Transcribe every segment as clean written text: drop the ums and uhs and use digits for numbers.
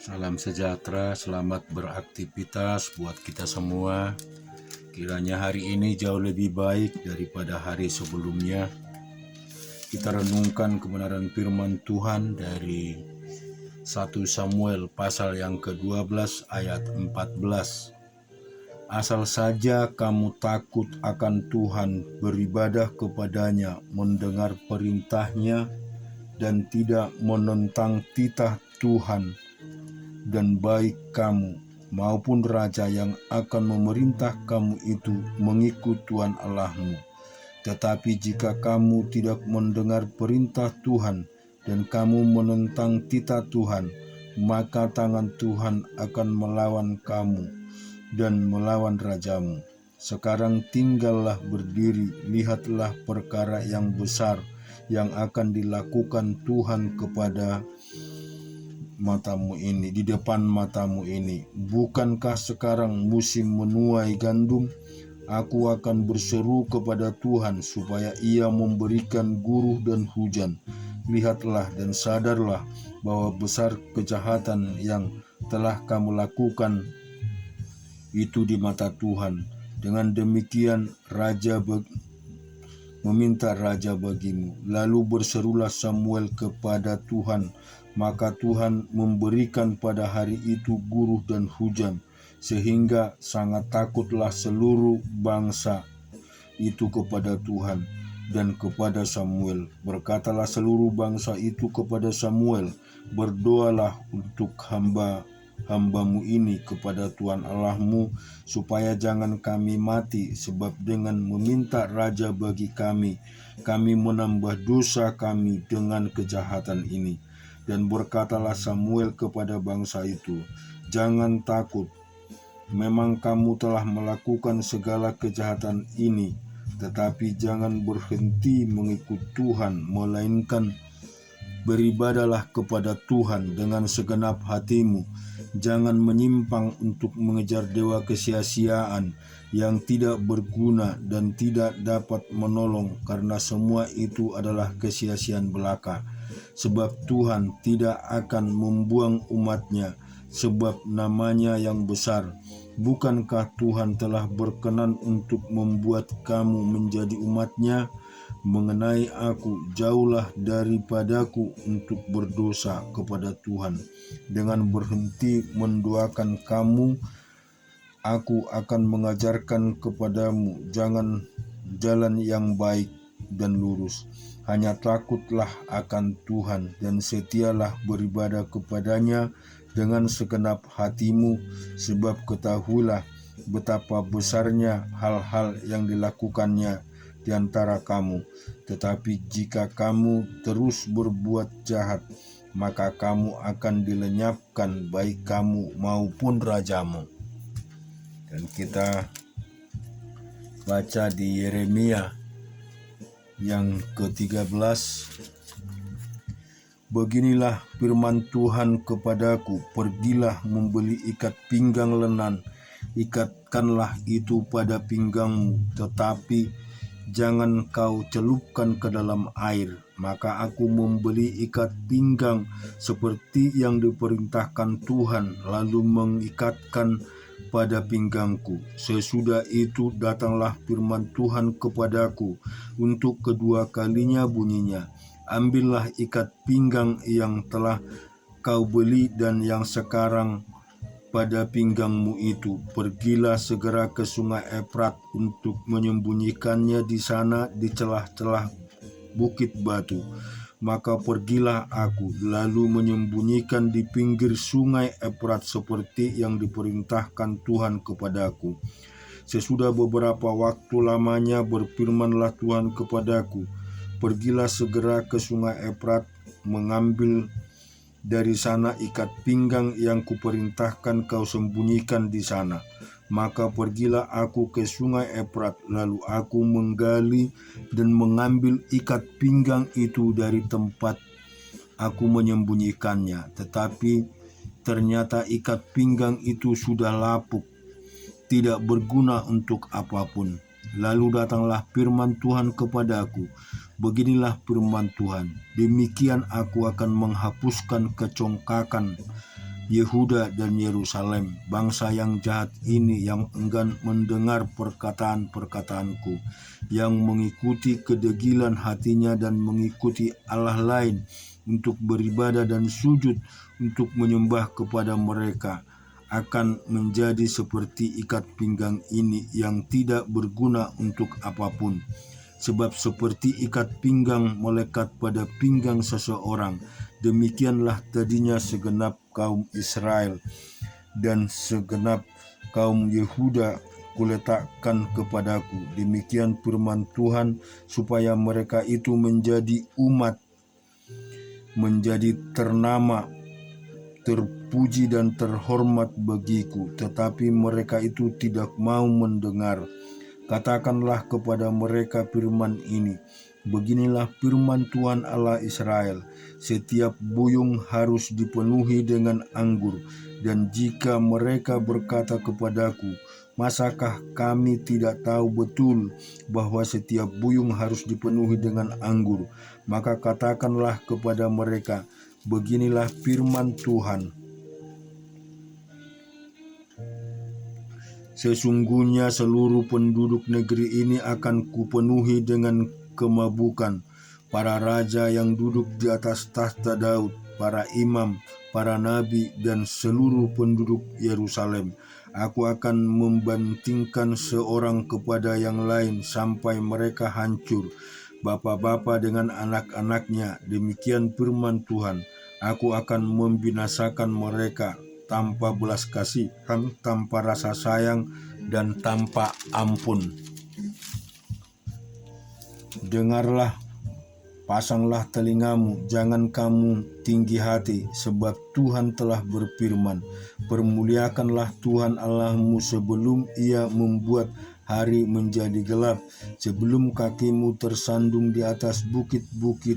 Salam sejahtera, selamat beraktivitas buat kita semua. Kiranya hari ini jauh lebih baik daripada hari sebelumnya. Kita renungkan kebenaran firman Tuhan dari 1 Samuel pasal yang ke-12 ayat 14. Asal saja kamu takut akan Tuhan, beribadah kepadanya, mendengar perintahnya, dan tidak menentang titah Tuhan, dan baik kamu maupun raja yang akan memerintah kamu itu mengikut Tuhan Allahmu. Tetapi jika kamu tidak mendengar perintah Tuhan dan kamu menentang titah Tuhan, maka tangan Tuhan akan melawan kamu dan melawan rajamu. Sekarang tinggallah berdiri, lihatlah perkara yang besar yang akan dilakukan Tuhan kepada matamu ini, di depan matamu ini. Bukankah sekarang musim menuai gandum? Aku akan berseru kepada Tuhan supaya Ia memberikan guruh dan hujan. Lihatlah dan sadarlah bahwa besar kejahatan yang telah kamu lakukan itu di mata Tuhan. Dengan demikian raja meminta raja bagimu. Lalu berserulah Samuel kepada Tuhan, maka Tuhan memberikan pada hari itu guruh dan hujan, sehingga sangat takutlah seluruh bangsa itu kepada Tuhan dan kepada Samuel. Berkatalah seluruh bangsa itu kepada Samuel, berdoalah untuk hambamu ini kepada Tuhan Allahmu, supaya jangan kami mati, sebab dengan meminta raja bagi kami menambah dosa kami dengan kejahatan ini. Dan berkatalah Samuel kepada bangsa itu, jangan takut, memang kamu telah melakukan segala kejahatan ini, tetapi jangan berhenti mengikut Tuhan, melainkan beribadahlah kepada Tuhan dengan segenap hatimu. Jangan menyimpang untuk mengejar dewa kesia-siaan yang tidak berguna dan tidak dapat menolong, karena semua itu adalah kesia-siaan belaka. Sebab Tuhan tidak akan membuang umatnya, sebab namanya yang besar. Bukankah Tuhan telah berkenan untuk membuat kamu menjadi umatnya? Mengenai aku, jauhlah daripadaku untuk berdosa kepada Tuhan. Dengan berhenti mendoakan kamu, aku akan mengajarkan kepadamu jalan yang baik dan lurus. Hanya takutlah akan Tuhan dan setialah beribadah kepadanya dengan segenap hatimu, sebab ketahuilah betapa besarnya hal-hal yang dilakukannya di antara kamu. Tetapi jika kamu terus berbuat jahat, maka kamu akan dilenyapkan, baik kamu maupun rajamu. Dan kita baca di Yeremia yang ke-13. Beginilah firman Tuhan kepadaku, pergilah membeli ikat pinggang lenan, ikatkanlah itu pada pinggangmu, tetapi jangan kau celupkan ke dalam air. Maka aku membeli ikat pinggang seperti yang diperintahkan Tuhan, lalu mengikatkan pada pinggangku. Sesudah itu datanglah firman Tuhan kepadaku untuk kedua kalinya bunyinya, ambillah ikat pinggang yang telah kau beli dan yang sekarang pada pinggangmu itu, pergilah segera ke sungai Efrat untuk menyembunyikannya di sana di celah-celah bukit batu. Maka pergilah aku, lalu menyembunyikan di pinggir sungai Efrat seperti yang diperintahkan Tuhan kepadaku. Sesudah beberapa waktu lamanya berfirmanlah Tuhan kepadaku, pergilah segera ke sungai Efrat, mengambil dari sana ikat pinggang yang kuperintahkan kau sembunyikan di sana. Maka pergilah aku ke sungai Efrat, lalu aku menggali dan mengambil ikat pinggang itu dari tempat aku menyembunyikannya. Tetapi ternyata ikat pinggang itu sudah lapuk, tidak berguna untuk apapun. Lalu datanglah firman Tuhan kepadaku, beginilah firman Tuhan, demikian aku akan menghapuskan kecongkakan Yehuda dan Yerusalem, bangsa yang jahat ini yang enggan mendengar perkataan-perkataanku, yang mengikuti kedegilan hatinya dan mengikuti Allah lain untuk beribadah dan sujud untuk menyembah kepada mereka, akan menjadi seperti ikat pinggang ini yang tidak berguna untuk apapun. Sebab seperti ikat pinggang melekat pada pinggang seseorang, demikianlah tadinya segenap kaum Israel dan segenap kaum Yehuda kuletakkan kepadaku. Demikian firman Tuhan, supaya mereka itu menjadi umat, menjadi ternama, terpuji dan terhormat bagiku, tetapi mereka itu tidak mau mendengar. Katakanlah kepada mereka firman ini, beginilah firman Tuhan Allah Israel, setiap buyung harus dipenuhi dengan anggur, dan jika mereka berkata kepadaku, masakah kami tidak tahu betul bahwa setiap buyung harus dipenuhi dengan anggur, maka katakanlah kepada mereka, beginilah firman Tuhan, sesungguhnya seluruh penduduk negeri ini akan kupenuhi dengan kemabukan. Para raja yang duduk di atas tahta Daud, para imam, para nabi, dan seluruh penduduk Yerusalem. Aku akan membantingkan seorang kepada yang lain sampai mereka hancur, bapa-bapa dengan anak-anaknya. Demikian firman Tuhan. Aku akan membinasakan mereka tanpa belas kasihan, tanpa rasa sayang, dan tanpa ampun. Dengarlah, pasanglah telingamu, jangan kamu tinggi hati, sebab Tuhan telah berfirman, permuliakanlah Tuhan Allahmu sebelum Ia membuat hari menjadi gelap, sebelum kakimu tersandung di atas bukit-bukit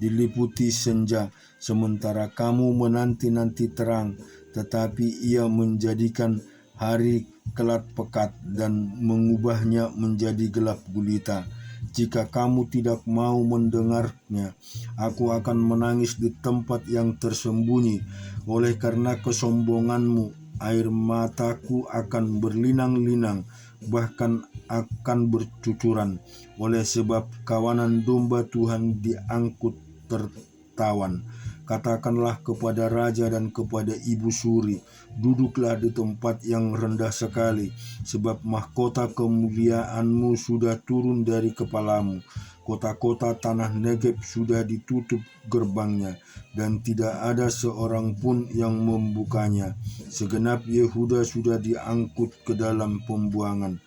diliputi senja, sementara kamu menanti-nanti terang, tetapi Ia menjadikan hari kelat pekat dan mengubahnya menjadi gelap gulita. Jika kamu tidak mau mendengarnya, aku akan menangis di tempat yang tersembunyi. Oleh karena kesombonganmu, air mataku akan berlinang-linang, bahkan akan bercucuran. Oleh sebab kawanan domba Tuhan diangkut tertawan. Katakanlah kepada raja dan kepada ibu suri, duduklah di tempat yang rendah sekali, sebab mahkota kemuliaanmu sudah turun dari kepalamu. Kota-kota tanah Negeb sudah ditutup gerbangnya, dan tidak ada seorang pun yang membukanya. Segenap Yehuda sudah diangkut ke dalam pembuangan,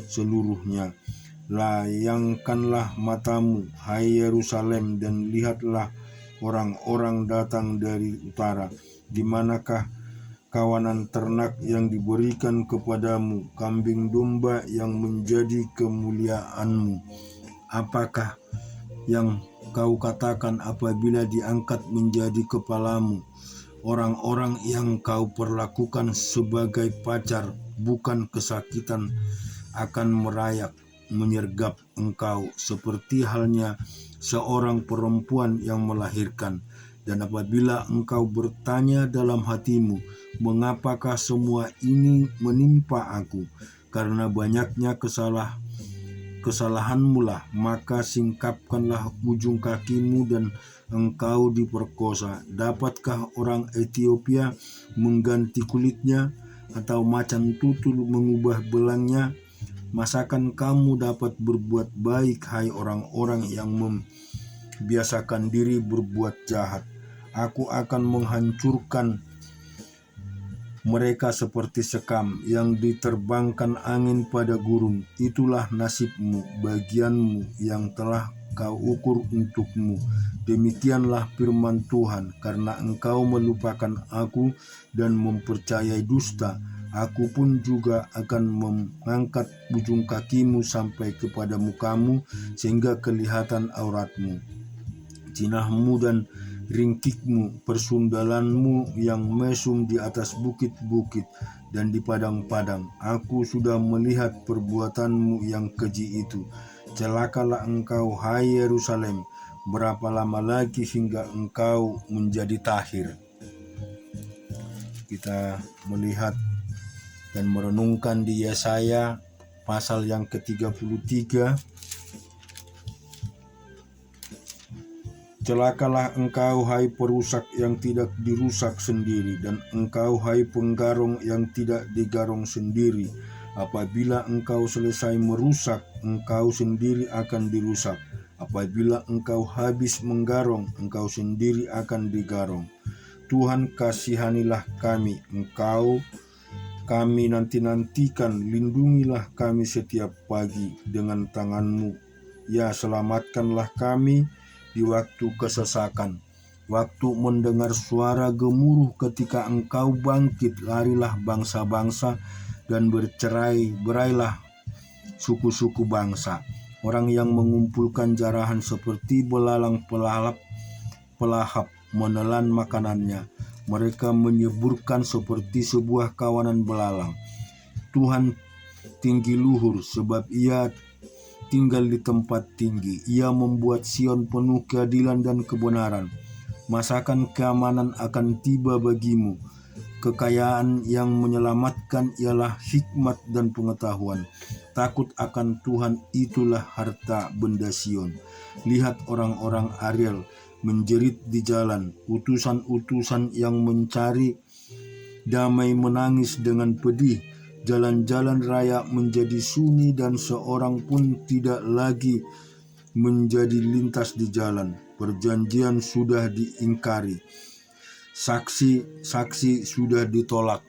seluruhnya. Layangkanlah matamu, hai Yerusalem, dan lihatlah orang-orang datang dari utara. Di manakah kawanan ternak yang diberikan kepadamu, kambing domba yang menjadi kemuliaanmu? Apakah yang kau katakan apabila diangkat menjadi kepalamu? Orang-orang yang kau perlakukan sebagai pacar, bukan kesakitan, akan merayak, menyergap engkau seperti halnya seorang perempuan yang melahirkan. Dan apabila engkau bertanya dalam hatimu, mengapakah semua ini menimpa aku? Karena banyaknya kesalahanmu lah, maka singkapkanlah ujung kakimu dan engkau diperkosa. Dapatkah orang Ethiopia mengganti kulitnya, atau macan tutul mengubah belangnya? Masakan kamu dapat berbuat baik, hai orang-orang yang membiasakan diri berbuat jahat? Aku akan menghancurkan mereka seperti sekam yang diterbangkan angin pada gurun. Itulah nasibmu, bagianmu yang telah kau ukur untukmu. Demikianlah firman Tuhan, karena engkau melupakan aku dan mempercayai dusta, aku pun juga akan mengangkat ujung kakimu sampai kepada mukamu, sehingga kelihatan auratmu, jinahmu dan ringkikmu, persundalanmu yang mesum di atas bukit-bukit dan di padang-padang. Aku sudah melihat perbuatanmu yang keji itu. Celakalah engkau, hai Yerusalem, berapa lama lagi hingga engkau menjadi tahir? Kita melihat dan merenungkan di Yesaya pasal yang ke-33. Celakalah engkau, hai perusak yang tidak dirusak sendiri, dan engkau, hai penggarong yang tidak digarong sendiri. Apabila engkau selesai merusak, engkau sendiri akan dirusak. Apabila engkau habis menggarong, engkau sendiri akan digarong. Tuhan, kasihanilah kami, kami nanti-nantikan, lindungilah kami setiap pagi dengan tangan-Mu. Ya, selamatkanlah kami di waktu kesesakan. Waktu mendengar suara gemuruh ketika engkau bangkit, larilah bangsa-bangsa dan bercerai-berailah suku-suku bangsa. Orang yang mengumpulkan jarahan seperti belalang pelahap menelan makanannya. Mereka menyeburkan seperti sebuah kawanan belalang. Tuhan tinggi luhur, sebab Ia tinggal di tempat tinggi. Ia membuat Sion penuh keadilan dan kebenaran. Masakan keamanan akan tiba bagimu. Kekayaan yang menyelamatkan ialah hikmat dan pengetahuan. Takut akan Tuhan itulah harta benda Sion. Lihat orang-orang Ariel menjerit di jalan. Utusan-utusan yang mencari damai menangis dengan pedih. Jalan-jalan raya menjadi sunyi dan seorang pun tidak lagi menjadi lintas di jalan. Perjanjian sudah diingkari, saksi sudah ditolak,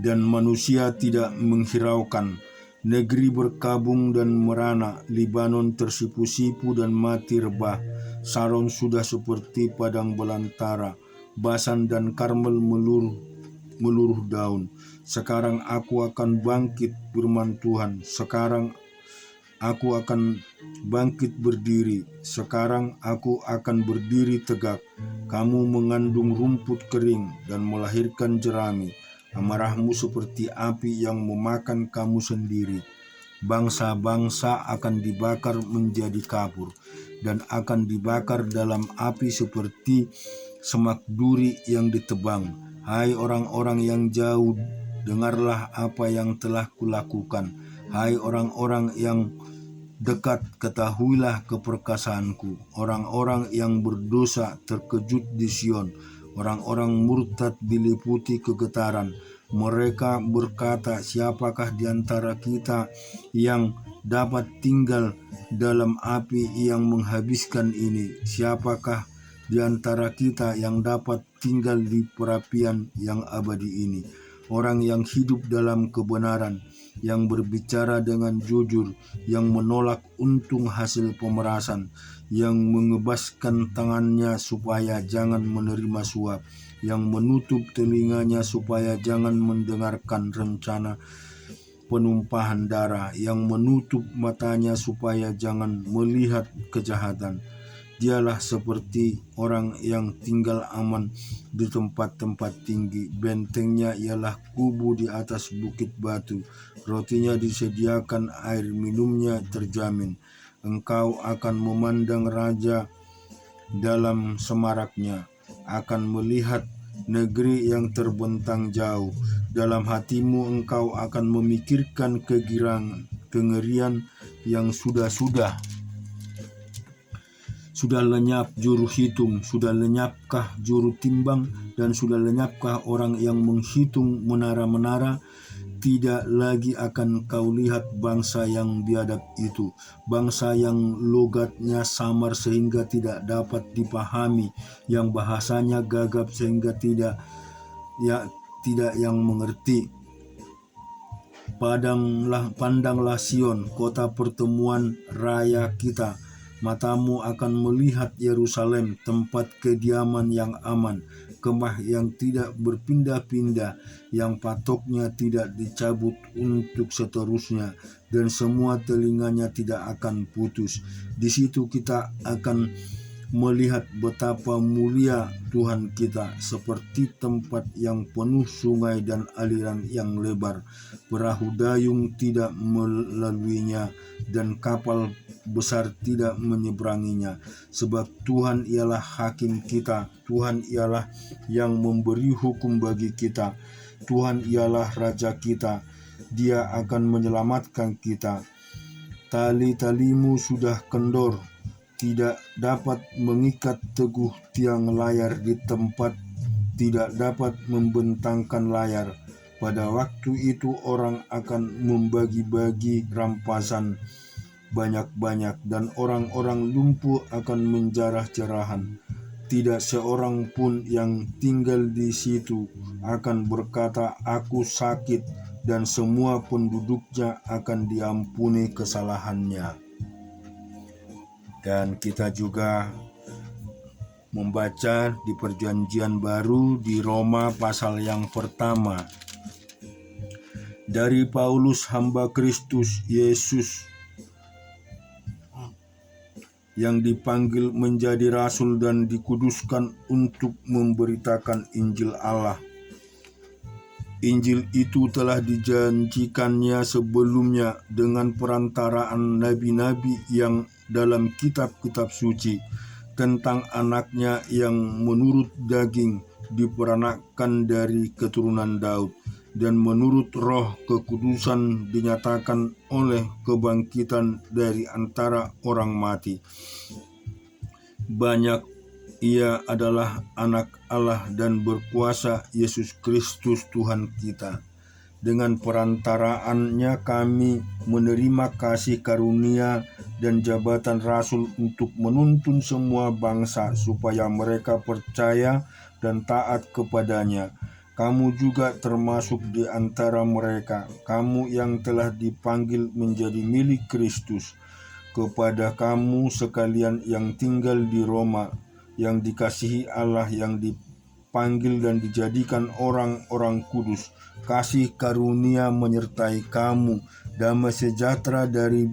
dan manusia tidak menghiraukan. Negeri berkabung dan merana, Libanon tersipu-sipu dan mati rebah. Saron sudah seperti padang belantara, Basan dan Karmel meluruh daun. Sekarang aku akan bangkit, firman Tuhan. Sekarang aku akan bangkit berdiri. Sekarang aku akan berdiri tegak. Kamu mengandung rumput kering dan melahirkan jerami. Amarahmu seperti api yang memakan kamu sendiri. Bangsa-bangsa akan dibakar menjadi kapur dan akan dibakar dalam api seperti semak duri yang ditebang. Hai orang-orang yang jauh, dengarlah apa yang telah kulakukan. Hai orang-orang yang dekat, ketahuilah keperkasaanku. Orang-orang yang berdosa terkejut di Sion. Orang-orang murtad diliputi kegetaran. Mereka berkata, siapakah di antara kita yang dapat tinggal dalam api yang menghabiskan ini? Siapakah di antara kita yang dapat tinggal di perapian yang abadi ini? Orang yang hidup dalam kebenaran, yang berbicara dengan jujur, yang menolak untung hasil pemerasan, yang mengebaskan tangannya supaya jangan menerima suap, yang menutup telinganya supaya jangan mendengarkan rencana penumpahan darah, yang menutup matanya supaya jangan melihat kejahatan. Dialah seperti orang yang tinggal aman di tempat-tempat tinggi. Bentengnya ialah kubu di atas bukit batu. Rotinya disediakan, air minumnya terjamin. Engkau akan memandang raja dalam semaraknya, akan melihat negeri yang terbentang jauh. Dalam hatimu engkau akan memikirkan kengerian yang sudah lenyap juru hitung, sudah lenyapkah juru timbang, dan sudah lenyapkah orang yang menghitung menara-menara? Tidak lagi akan kau lihat bangsa yang biadab itu, bangsa yang logatnya samar sehingga tidak dapat dipahami, yang bahasanya gagap sehingga tidak yang mengerti. Pandanglah Sion, kota pertemuan raya kita. Matamu akan melihat Yerusalem, tempat kediaman yang aman, kemah yang tidak berpindah-pindah, yang patoknya tidak dicabut untuk seterusnya, dan semua telinganya tidak akan putus. Di situ kita akan melihat betapa mulia Tuhan kita, seperti tempat yang penuh sungai dan aliran yang lebar. Perahu dayung tidak melaluinya, dan kapal besar tidak menyeberanginya. Sebab Tuhan ialah hakim kita, Tuhan ialah yang memberi hukum bagi kita, Tuhan ialah Raja kita, Dia akan menyelamatkan kita. Tali-talimu sudah kendor, tidak dapat mengikat teguh tiang layar di tempat, tidak dapat membentangkan layar. Pada waktu itu orang akan membagi-bagi rampasan banyak-banyak, dan orang-orang lumpuh akan menjarah jarahan. Tidak seorang pun yang tinggal di situ akan berkata, "Aku sakit," dan semua penduduknya akan diampuni kesalahannya. Dan kita juga membaca di Perjanjian Baru di Roma pasal yang pertama. Dari Paulus, hamba Kristus Yesus yang dipanggil menjadi rasul dan dikuduskan untuk memberitakan Injil Allah. Injil itu telah dijanjikannya sebelumnya dengan perantaraan nabi-nabi yang dalam kitab-kitab suci tentang anaknya yang menurut daging diperanakkan dari keturunan Daud, dan menurut roh kekudusan dinyatakan oleh kebangkitan dari antara orang mati. Banyak Ia adalah anak Allah dan berkuasa Yesus Kristus Tuhan kita. Dengan perantaraannya kami menerima kasih karunia dan jabatan rasul untuk menuntun semua bangsa supaya mereka percaya dan taat kepadanya. Kamu juga termasuk di antara mereka, kamu yang telah dipanggil menjadi milik Kristus. Kepada kamu sekalian yang tinggal di Roma, yang dikasihi Allah, yang dipanggil dan dijadikan orang-orang kudus, kasih karunia menyertai kamu, damai sejahtera dari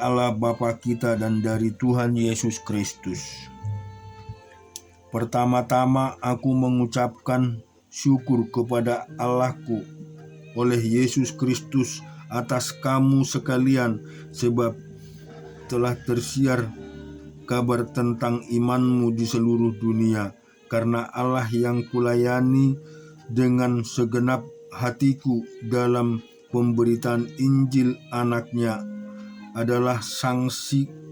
Allah Bapa kita dan dari Tuhan Yesus Kristus. Pertama-tama aku mengucapkan syukur kepada Allahku oleh Yesus Kristus atas kamu sekalian, sebab telah tersiar kabar tentang imanmu di seluruh dunia. Karena Allah yang kulayani dengan segenap hatiku dalam pemberitaan Injil anaknya adalah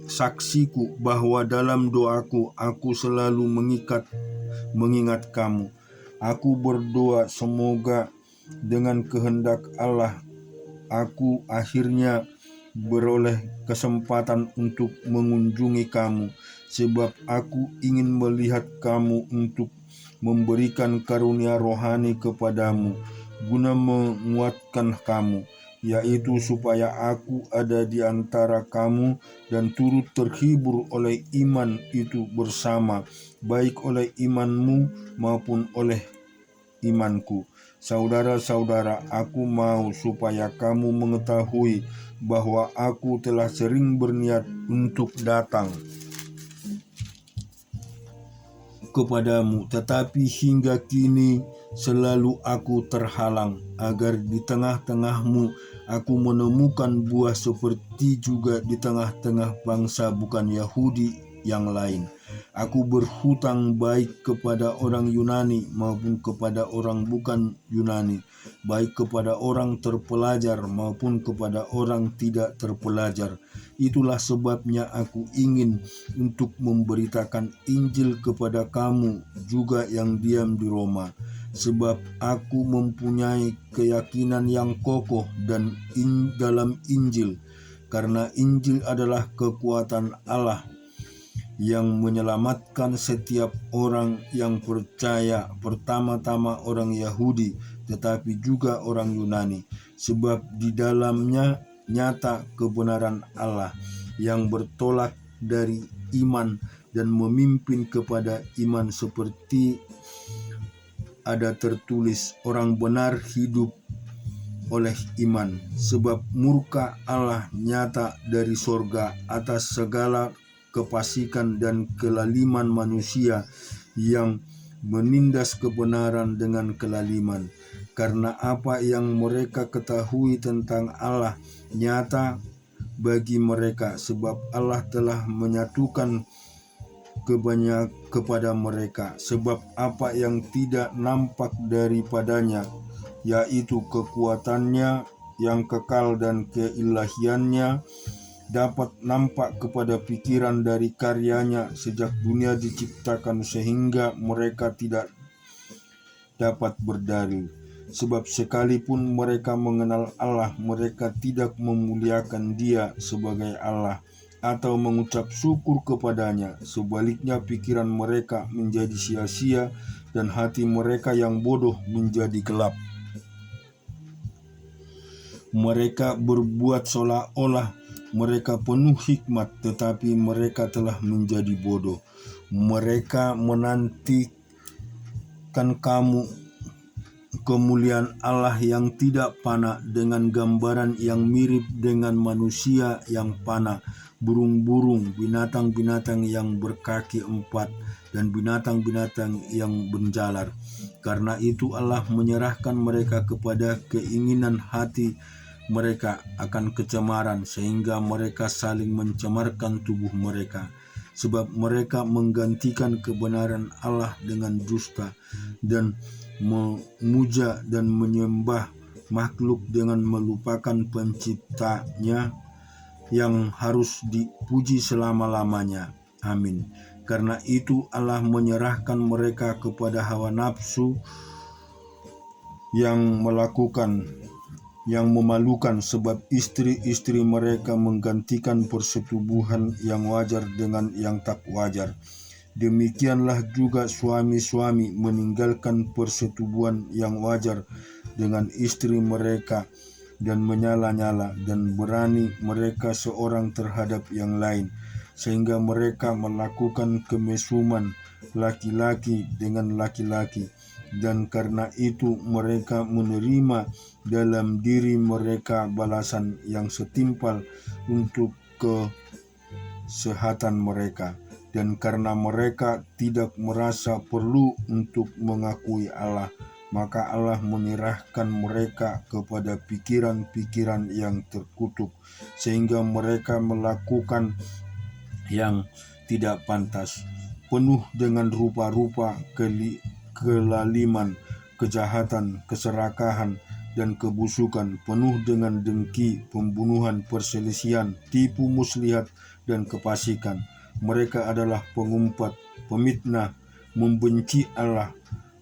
saksiku bahwa dalam doaku aku selalu mengingat kamu. Aku berdoa semoga dengan kehendak Allah aku akhirnya beroleh kesempatan untuk mengunjungi kamu, sebab aku ingin melihat kamu untuk memberikan karunia rohani kepadamu, guna menguatkan kamu, yaitu supaya aku ada di antara kamu dan turut terhibur oleh iman itu bersama, baik oleh imanmu maupun oleh imanku. Saudara-saudara, aku mau supaya kamu mengetahui bahwa aku telah sering berniat untuk datang kepadamu, tetapi hingga kini selalu aku terhalang, agar di tengah-tengahmu aku menemukan buah seperti juga di tengah-tengah bangsa bukan Yahudi yang lain. Aku berhutang baik kepada orang Yunani maupun kepada orang bukan Yunani, baik kepada orang terpelajar maupun kepada orang tidak terpelajar. Itulah sebabnya aku ingin untuk memberitakan Injil kepada kamu juga yang diam di Roma, sebab aku mempunyai keyakinan yang kokoh dan dalam Injil, karena Injil adalah kekuatan Allah yang menyelamatkan setiap orang yang percaya, pertama-tama orang Yahudi, tetapi juga orang Yunani, sebab di dalamnya nyata kebenaran Allah yang bertolak dari iman dan memimpin kepada iman, seperti ada tertulis, orang benar hidup oleh iman. Sebab murka Allah nyata dari sorga atas segala kefasikan dan kelaliman manusia yang menindas kebenaran dengan kelaliman, karena apa yang mereka ketahui tentang Allah nyata bagi mereka, sebab Allah telah menyatukan kepada mereka. Sebab apa yang tidak nampak daripadanya, yaitu kekuatannya yang kekal dan keilahiannya, dapat nampak kepada pikiran dari karyanya sejak dunia diciptakan, sehingga mereka tidak dapat berdalil. Sebab sekalipun mereka mengenal Allah, mereka tidak memuliakan Dia sebagai Allah atau mengucap syukur kepadanya. Sebaliknya pikiran mereka menjadi sia-sia dan hati mereka yang bodoh menjadi gelap. Mereka berbuat seolah-olah mereka penuh hikmat, tetapi mereka telah menjadi bodoh. Mereka menantikan kemuliaan Allah yang tidak fana dengan gambaran yang mirip dengan manusia yang fana, burung-burung, binatang-binatang yang berkaki empat, dan binatang-binatang yang berjalar. Karena itu Allah menyerahkan mereka kepada keinginan hati mereka akan kecemaran, sehingga mereka saling mencemarkan tubuh mereka. Sebab mereka menggantikan kebenaran Allah dengan dusta, dan memuja dan menyembah makhluk dengan melupakan penciptanya yang harus dipuji selama-lamanya. Amin. Karena itu Allah menyerahkan mereka kepada hawa nafsu yang memalukan, sebab istri-istri mereka menggantikan persetubuhan yang wajar dengan yang tak wajar. Demikianlah juga suami-suami meninggalkan persetubuhan yang wajar dengan istri mereka dan menyala-nyala dan berani mereka seorang terhadap yang lain, sehingga mereka melakukan kemesuman laki-laki dengan laki-laki. Dan karena itu mereka menerima dalam diri mereka balasan yang setimpal untuk kesehatan mereka. Dan karena mereka tidak merasa perlu untuk mengakui Allah, maka Allah menyerahkan mereka kepada pikiran-pikiran yang terkutuk, sehingga mereka melakukan yang tidak pantas, penuh dengan rupa-rupa kelaliman, kejahatan, keserakahan, dan kebusukan, penuh dengan dengki, pembunuhan, perselisihan, tipu muslihat, dan kefasikan. Mereka adalah pengumpat, pemitnah, membenci Allah,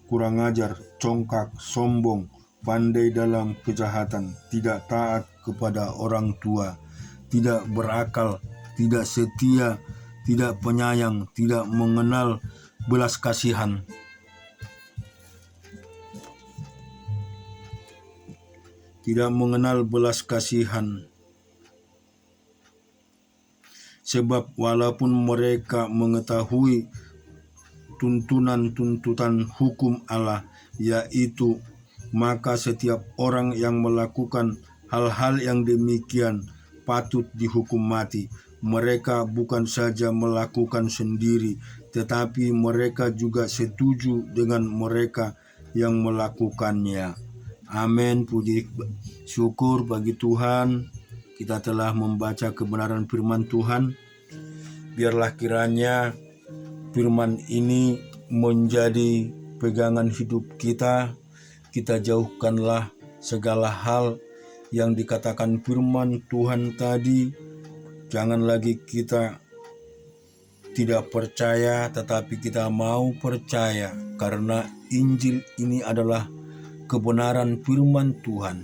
kurang ajar, congkak, sombong, pandai dalam kejahatan, tidak taat kepada orang tua, tidak berakal, tidak setia, tidak penyayang, tidak mengenal belas kasihan. Tidak mengenal belas kasihan. Sebab walaupun mereka mengetahui tuntunan hukum Allah, yaitu maka setiap orang yang melakukan hal-hal yang demikian patut dihukum mati. Mereka bukan saja melakukan sendiri, tetapi mereka juga setuju dengan mereka yang melakukannya. Amin. Puji syukur bagi Tuhan, kita telah membaca kebenaran firman Tuhan. Biarlah kiranya firman ini menjadi pegangan hidup kita. Kita jauhkanlah segala hal yang dikatakan firman Tuhan tadi. Jangan lagi kita tidak percaya, tetapi kita mau percaya, karena Injil ini adalah kebenaran firman Tuhan.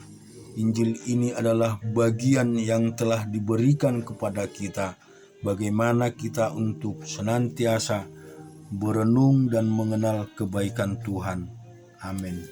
Injil ini adalah bagian yang telah diberikan kepada kita, bagaimana kita untuk senantiasa berenung dan mengenal kebaikan Tuhan. Amin.